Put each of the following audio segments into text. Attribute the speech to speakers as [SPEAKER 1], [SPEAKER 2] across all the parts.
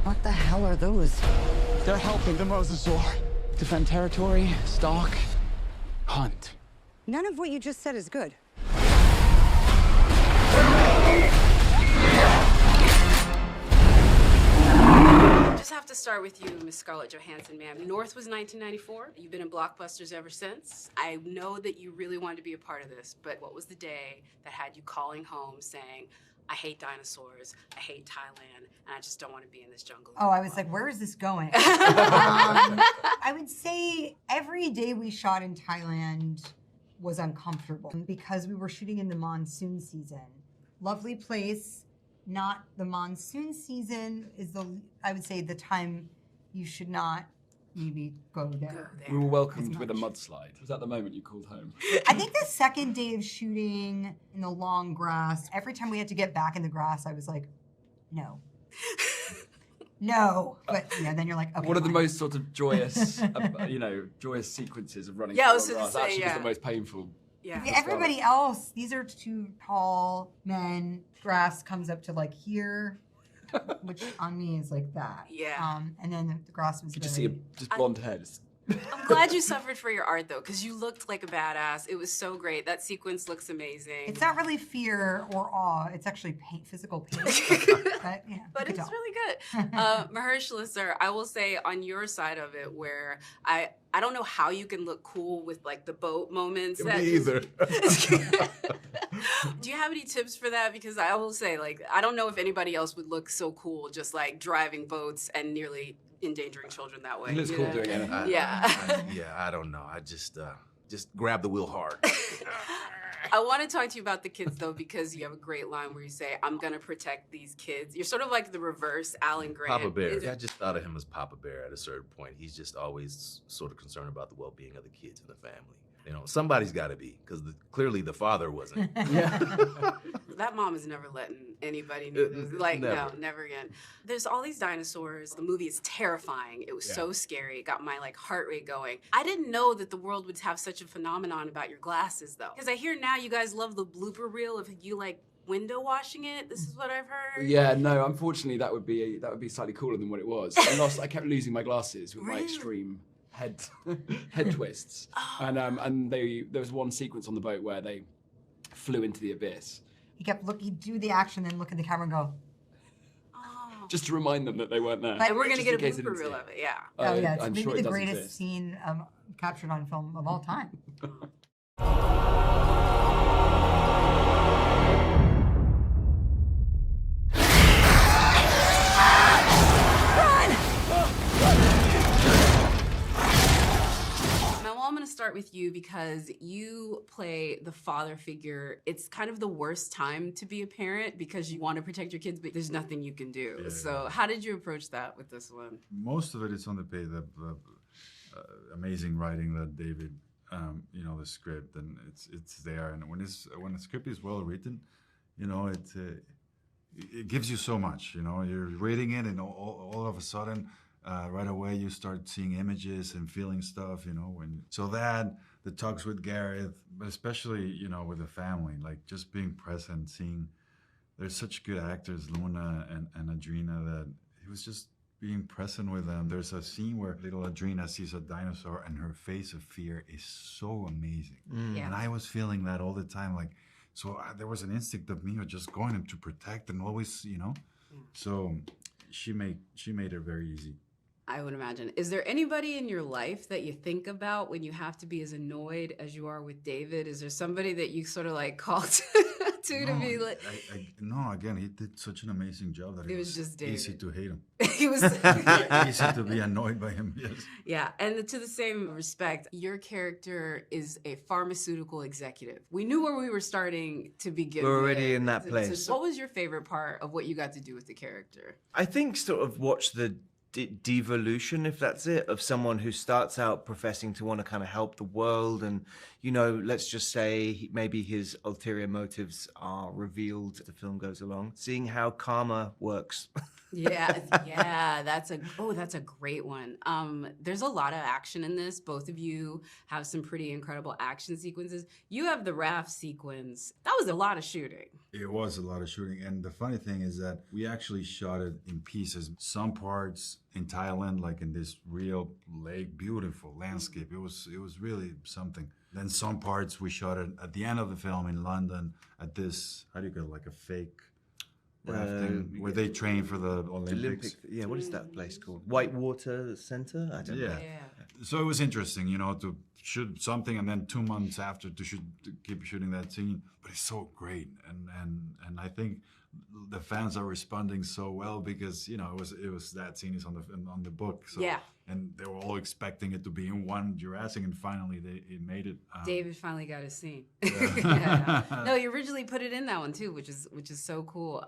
[SPEAKER 1] What the hell are those?
[SPEAKER 2] They're helping the mosasaur defend territory, stalk, hunt.
[SPEAKER 1] None of what you just said is good.
[SPEAKER 3] Just have to start with you, Miss Scarlett Johansson, ma'am. North was 1994. You've been in blockbusters ever since. I know that you really wanted to be a part of this, but what was the day that had you calling home saying, I hate dinosaurs, I hate Thailand, and I just don't want to be in this jungle
[SPEAKER 4] Oh, I was like, where is this going? I would say every day we shot in Thailand was uncomfortable because we were shooting in the monsoon season. Lovely place, not the monsoon season is I would say the time you should not maybe go there.
[SPEAKER 5] We were welcomed with a mudslide. Was that the moment you called home?
[SPEAKER 4] I think the second day of shooting in the long grass, every time we had to get back in the grass, I was like, no. No. But then you're like, okay.
[SPEAKER 5] One of the
[SPEAKER 4] fine.
[SPEAKER 5] most sort of joyous, joyous sequences of running
[SPEAKER 3] Yeah, I was
[SPEAKER 5] through
[SPEAKER 3] gonna
[SPEAKER 5] grass
[SPEAKER 3] say,
[SPEAKER 5] actually was
[SPEAKER 3] yeah.
[SPEAKER 5] the most painful.
[SPEAKER 3] Yeah.
[SPEAKER 4] Everybody else, these are two tall men. Grass comes up to like here, which on me is like that.
[SPEAKER 3] Yeah.
[SPEAKER 4] And then the grass was
[SPEAKER 5] You just
[SPEAKER 4] very...
[SPEAKER 5] see just blonde hair.
[SPEAKER 3] I'm glad you suffered for your art, though, because you looked like a badass. It was so great. That sequence looks amazing.
[SPEAKER 4] It's not really fear or awe. It's actually pain, physical pain. But, yeah,
[SPEAKER 3] But
[SPEAKER 4] you
[SPEAKER 3] it's
[SPEAKER 4] could tell.
[SPEAKER 3] really good. Mahershala, sir, I will say on your side of it, where I don't know how you can look cool with like the boat moments.
[SPEAKER 6] Me either.
[SPEAKER 3] Do you have any tips for that? Because I will say, like, I don't know if anybody else would look so cool just like driving boats and nearly endangering children that way.
[SPEAKER 5] He looks
[SPEAKER 3] you
[SPEAKER 5] cool
[SPEAKER 3] know?
[SPEAKER 5] doing anything.
[SPEAKER 3] Yeah.
[SPEAKER 6] I don't know. I just grab the wheel hard.
[SPEAKER 3] I want to talk to you about the kids, though, because you have a great line where you say, I'm going to protect these kids. You're sort of like the reverse Alan Grant.
[SPEAKER 6] Papa Bear. I just thought of him as Papa Bear at a certain point. He's just always sort of concerned about the well-being of the kids in the family. You know, somebody's got to be, because clearly the father wasn't.
[SPEAKER 3] That mom is never letting anybody know this. Like,
[SPEAKER 6] Never.
[SPEAKER 3] no, never again. There's all these dinosaurs. The movie is terrifying. It was so scary. It got my like heart rate going. I didn't know that the world would have such a phenomenon about your glasses, though. Because I hear now you guys love the blooper reel of you like window washing it. This is what I've heard.
[SPEAKER 5] Yeah, no, unfortunately that would be slightly cooler than what it was. I kept losing my glasses with my extreme head twists. And there was one sequence on the boat where they flew into the abyss.
[SPEAKER 4] He'd do the action, then look at the camera and go,
[SPEAKER 5] Just to remind them that they weren't there.
[SPEAKER 3] And we're going to
[SPEAKER 5] Just
[SPEAKER 3] get a
[SPEAKER 5] in case they
[SPEAKER 3] blooper
[SPEAKER 5] didn't see
[SPEAKER 3] reel
[SPEAKER 5] it.
[SPEAKER 3] of it, yeah.
[SPEAKER 4] oh yeah, it's
[SPEAKER 5] I'm
[SPEAKER 4] maybe
[SPEAKER 5] sure it
[SPEAKER 4] the
[SPEAKER 5] does
[SPEAKER 4] greatest
[SPEAKER 5] exist.
[SPEAKER 4] scene captured on film of all time.
[SPEAKER 3] Now, I'm going to start with you because you play the father figure. It's kind of the worst time to be a parent because you want to protect your kids, but there's nothing you can do.
[SPEAKER 7] Yeah.
[SPEAKER 3] So how did you approach that with this one?
[SPEAKER 7] Most of it is on the page. The amazing writing that David, the script, and it's there. And when the script is well written, it gives you so much. You're reading it, and all of a sudden, right away you start seeing images and feeling stuff. The talks with Gareth, but especially with the family, like just being present, seeing there's such good actors, Luna and Adrina, that it was just being present with them. There's a scene where little Adrina sees a dinosaur and her face of fear is so amazing.
[SPEAKER 3] Yeah.
[SPEAKER 7] And I was feeling that all the time. There was an instinct of me of just going to protect and always, So she made it very easy.
[SPEAKER 3] I would imagine. Is there anybody in your life that you think about when you have to be as annoyed as you are with David? Is there somebody that you sort of like call to be like...
[SPEAKER 7] No, again, he did such an amazing job that
[SPEAKER 3] It was just David.
[SPEAKER 7] easy to hate him.
[SPEAKER 3] He was...
[SPEAKER 7] Easy to be annoyed by him, yes.
[SPEAKER 3] Yeah, and to the same respect, your character is a pharmaceutical executive. We knew where we were starting to begin.
[SPEAKER 8] We're already
[SPEAKER 3] with.
[SPEAKER 8] in that place.
[SPEAKER 3] So what was your favorite part of what you got to do with the character?
[SPEAKER 8] I think sort of watch the devolution, if that's it, of someone who starts out professing to want to kind of help the world, and let's just say maybe his ulterior motives are revealed as the film goes along. Seeing how karma works
[SPEAKER 3] Yeah, that's a great one. There's a lot of action in this. Both of you have some pretty incredible action sequences. You have the raft sequence. That was a lot of shooting.
[SPEAKER 7] It was a lot of shooting, and the funny thing is that we actually shot it in pieces. Some parts in Thailand, like in this real lake, beautiful landscape. It was really something. Then some parts we shot it at the end of the film in London at this, how do you call it, like a fake rafting where they train for the Olympics.
[SPEAKER 8] Yeah, what is that place called? Whitewater Center? I don't know.
[SPEAKER 3] Yeah.
[SPEAKER 7] So it was interesting, you know, to shoot something and then 2 months after to keep shooting that scene. But it's so great, and I think the fans are responding so well because you know it was that scene is on the book. So,
[SPEAKER 3] Yeah.
[SPEAKER 7] And they were all expecting it to be in one Jurassic, and finally it made it.
[SPEAKER 3] David finally got his scene. Yeah. No, you originally put it in that one too, which is so cool.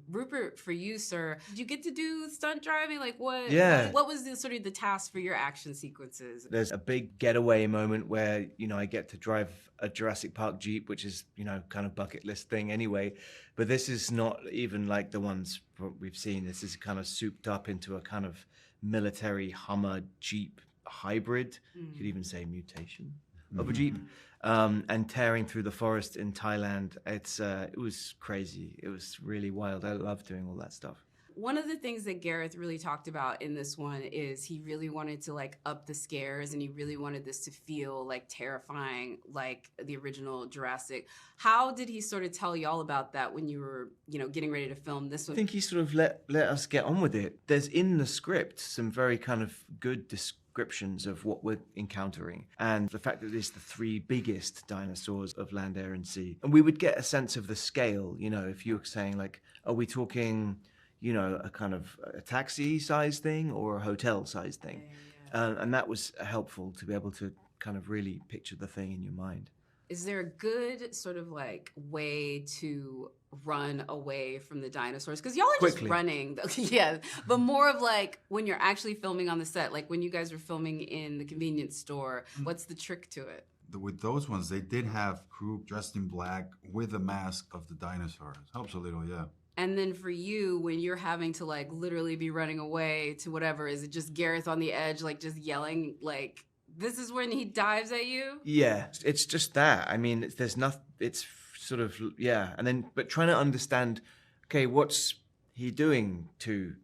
[SPEAKER 3] Rupert, for you, sir, did you get to do stunt driving? Like what?
[SPEAKER 8] Yeah.
[SPEAKER 3] What was the sort of the task for your action sequences?
[SPEAKER 8] There's a big getaway moment where, you know, I get to drive a Jurassic Park Jeep, which is, you know, kind of bucket list thing anyway. But this is not even like the ones we've seen. This is kind of souped up into a kind of military Hummer Jeep hybrid. You could even say mutation of a Jeep. And tearing through the forest in Thailand. It was crazy. It was really wild. I love doing all that stuff.
[SPEAKER 3] One of the things that Gareth really talked about in this one is he really wanted to like up the scares, and he really wanted this to feel like terrifying, like the original Jurassic. How did he sort of tell y'all about that when you were, you know, getting ready to film this one?
[SPEAKER 8] I think he sort of let us get on with it. There's in the script some very kind of good descriptions of what we're encountering, and the fact that it's the 3 biggest dinosaurs of land, air, and sea. And we would get a sense of the scale, you know, if you were saying like, are we talking, you know, a kind of a taxi size thing or a hotel size thing? And that was helpful to be able to kind of really picture the thing in your mind.
[SPEAKER 3] Is there a good sort of like way to run away from the dinosaurs? Because y'all are
[SPEAKER 8] Quickly.
[SPEAKER 3] just running. Yeah, but more of like when you're actually filming on the set, like when you guys were filming in the convenience store, what's the trick to it?
[SPEAKER 7] With those ones, they did have crew dressed in black with a mask of the dinosaurs. Helps a little, yeah.
[SPEAKER 3] And then for you, when you're having to like literally be running away to whatever, is it just Gareth on the edge, like just yelling, like, this is when he dives at you?
[SPEAKER 8] Yeah, it's just that. I mean, there's nothing, it's sort of, yeah. And then, but trying to understand, okay, what's he doing to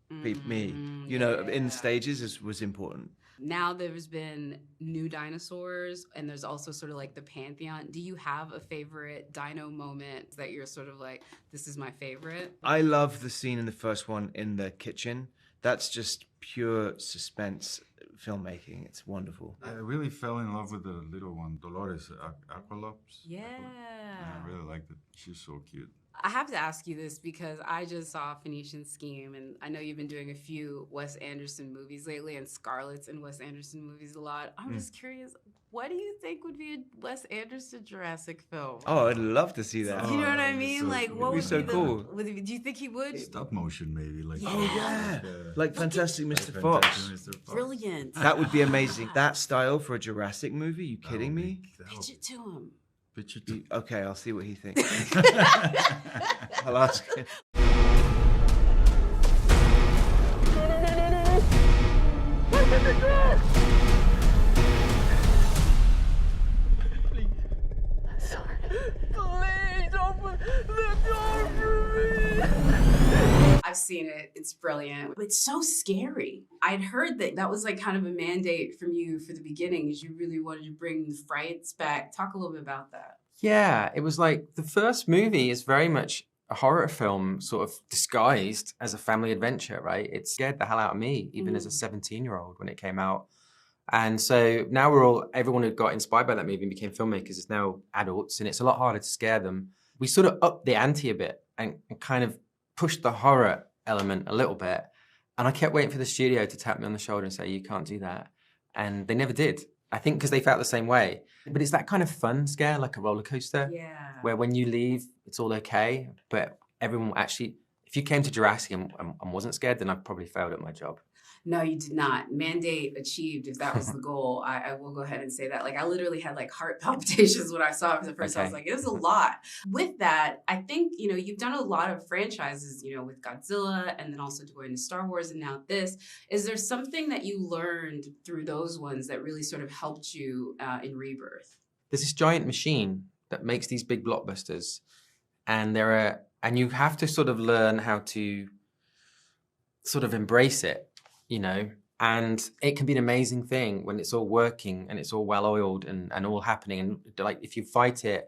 [SPEAKER 8] me? You know, in stages was important.
[SPEAKER 3] Now there's been new dinosaurs, and there's also sort of like the pantheon. Do you have a favorite dino moment that you're sort of like, this is my favorite?
[SPEAKER 8] I love the scene in the first one in the kitchen. That's just pure suspense filmmaking. It's wonderful.
[SPEAKER 7] I really fell in love with the little one, Dolores Aqualops.
[SPEAKER 3] Yeah.
[SPEAKER 7] I really liked it. She's so cute.
[SPEAKER 3] I have to ask you this because I just saw Phoenician Scheme, and I know you've been doing a few Wes Anderson movies lately, and Scarlett's in Wes Anderson movies a lot. I'm just curious, what do you think would be a Wes Anderson Jurassic film?
[SPEAKER 8] Oh, I'd love to see that.
[SPEAKER 3] You know what I
[SPEAKER 7] that'd be
[SPEAKER 3] mean?
[SPEAKER 7] so
[SPEAKER 3] Like,
[SPEAKER 7] cool.
[SPEAKER 3] what would
[SPEAKER 8] It'd be so cool.
[SPEAKER 3] do you think he would?
[SPEAKER 7] Stop motion, maybe. Like
[SPEAKER 8] Yeah. Like Fantastic Mr.
[SPEAKER 7] Fantastic
[SPEAKER 8] Fox.
[SPEAKER 7] Mr. Fox.
[SPEAKER 3] Brilliant.
[SPEAKER 8] That would be amazing. That style for a Jurassic movie? You
[SPEAKER 7] That
[SPEAKER 8] kidding
[SPEAKER 7] would
[SPEAKER 8] me?
[SPEAKER 7] be- that
[SPEAKER 3] Pitch
[SPEAKER 7] would-
[SPEAKER 3] it to him.
[SPEAKER 7] Pitch it to
[SPEAKER 8] Okay, I'll see what he thinks. I'll ask him.
[SPEAKER 3] I've seen it. It's brilliant. It's so scary. I'd heard that was like kind of a mandate from you for the beginning, is you really wanted to bring the frights back. Talk a little bit about that.
[SPEAKER 9] Yeah, it was like the first movie is very much a horror film sort of disguised as a family adventure, right? It scared the hell out of me, even as a 17-year-old when it came out. And so now everyone who got inspired by that movie and became filmmakers is now adults, and it's a lot harder to scare them. We sort of upped the ante a bit and kind of pushed the horror element a little bit. And I kept waiting for the studio to tap me on the shoulder and say, you can't do that. And they never did. I think because they felt the same way. But it's that kind of fun scare, like a roller coaster,
[SPEAKER 3] Yeah.
[SPEAKER 9] where when you leave, it's all okay. But everyone will actually, if if you came to Jurassic and wasn't scared, then I probably failed at my job.
[SPEAKER 3] No, you did not. Mandate achieved, if that was the goal. I will go ahead and say that. Like, I literally had like heart palpitations when I saw it for the first time. I was like, it was a lot. With that, I think, you know, you've done a lot of franchises, you know, with Godzilla and then also going to Star Wars and now this. Is there something that you learned through those ones that really sort of helped you in Rebirth?
[SPEAKER 9] There's this giant machine that makes these big blockbusters, and you have to sort of learn how to sort of embrace it. You know, and it can be an amazing thing when it's all working and it's all well oiled and all happening. And like, if you fight it,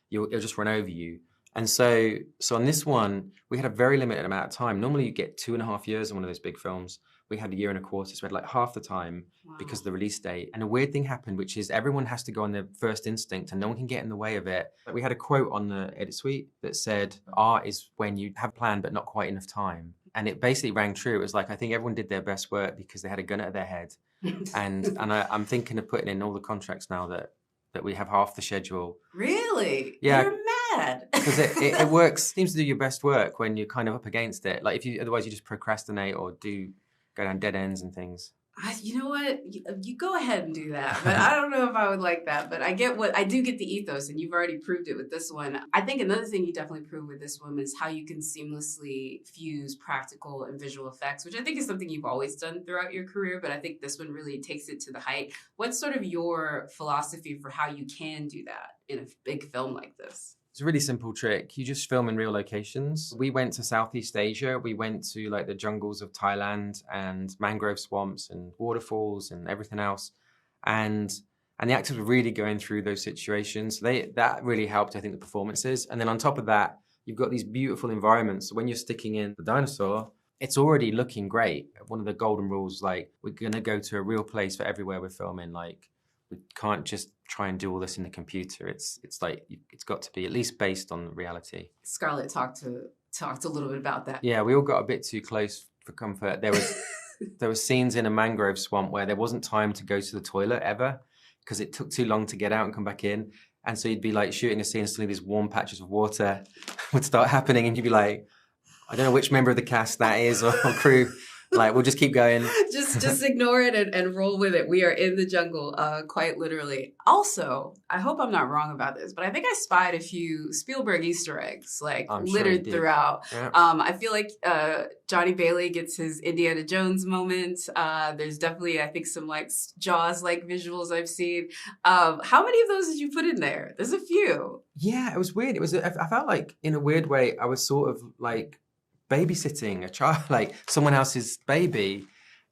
[SPEAKER 9] it'll just run over you. And so on this one, we had a very limited amount of time. Normally you get 2.5 years in one of those big films. We had 1.25 years, so we had like half the time because of the release date. And a weird thing happened, which is everyone has to go on their first instinct and no one can get in the way of it. We had a quote on the edit suite that said, art is when you have a plan but not quite enough time. And it basically rang true. It was like, I think everyone did their best work because they had a gun at their head. and I'm thinking of putting in all the contracts now that we have half the schedule.
[SPEAKER 3] Really?
[SPEAKER 9] Yeah.
[SPEAKER 3] You're mad.
[SPEAKER 9] Because it works, seems to do your best work when you're kind of up against it. Like otherwise you just procrastinate or go down dead ends and things.
[SPEAKER 3] You know what? You go ahead and do that, but I don't know if I would like that. But I do get the ethos, and you've already proved it with this one. I think another thing you definitely proved with this one is how you can seamlessly fuse practical and visual effects, which I think is something you've always done throughout your career, but I think this one really takes it to the height. What's sort of your philosophy for how you can do that in a big film like this?
[SPEAKER 9] It's a really simple trick. You just film in real locations. We went to Southeast Asia. We went to like the jungles of Thailand and mangrove swamps and waterfalls and everything else. And the actors were really going through those situations. That really helped, I think, the performances. And then on top of that, you've got these beautiful environments. So when you're sticking in the dinosaur, it's already looking great. One of the golden rules, like, we're going to go to a real place for everywhere we're filming. Like, we can't just try and do all this in the computer. It's like, it's got to be at least based on reality.
[SPEAKER 3] Scarlett talked a little bit about that.
[SPEAKER 9] Yeah, we all got a bit too close for comfort. There was scenes in a mangrove swamp where there wasn't time to go to the toilet ever because it took too long to get out and come back in. And so you'd be like shooting a scene, and suddenly these warm patches of water would start happening, and you'd be like, I don't know which member of the cast that is or crew. Like, we'll just keep going.
[SPEAKER 3] just ignore it and roll with it. We are in the jungle, quite literally. Also, I hope I'm not wrong about this, but I think I spied a few Spielberg Easter eggs, like, littered throughout.
[SPEAKER 9] Yeah.
[SPEAKER 3] I feel like Johnny Bailey gets his Indiana Jones moment. There's definitely, I think, some like Jaws-like visuals I've seen. How many of those did you put in there? There's a few.
[SPEAKER 9] Yeah, it was weird. I felt like, in a weird way, I was sort of like babysitting a child, like someone else's baby,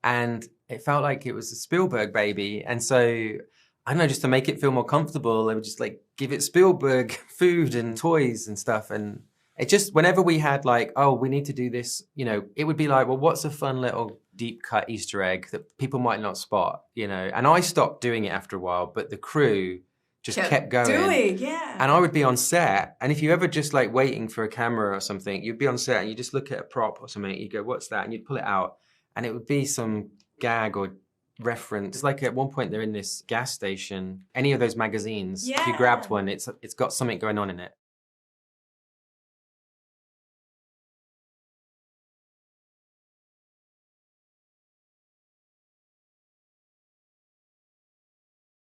[SPEAKER 9] and it felt like it was a Spielberg baby. And so, I don't know, just to make it feel more comfortable, I would just like give it Spielberg food and toys and stuff. And it just, whenever we had like, oh, we need to do this, you know, it would be like, well, what's a fun little deep cut Easter egg that people might not spot, you know? And I stopped doing it after a while, but the crew just kept going.
[SPEAKER 3] Yeah.
[SPEAKER 9] And I would be on set, and if you ever just like waiting for a camera or something, you'd be on set and you just look at a prop or something, you go, what's that? And you'd pull it out, and it would be some gag or reference. It's like at one point they're in this gas station. Any of those magazines, if you grabbed one, it's got something going on in it.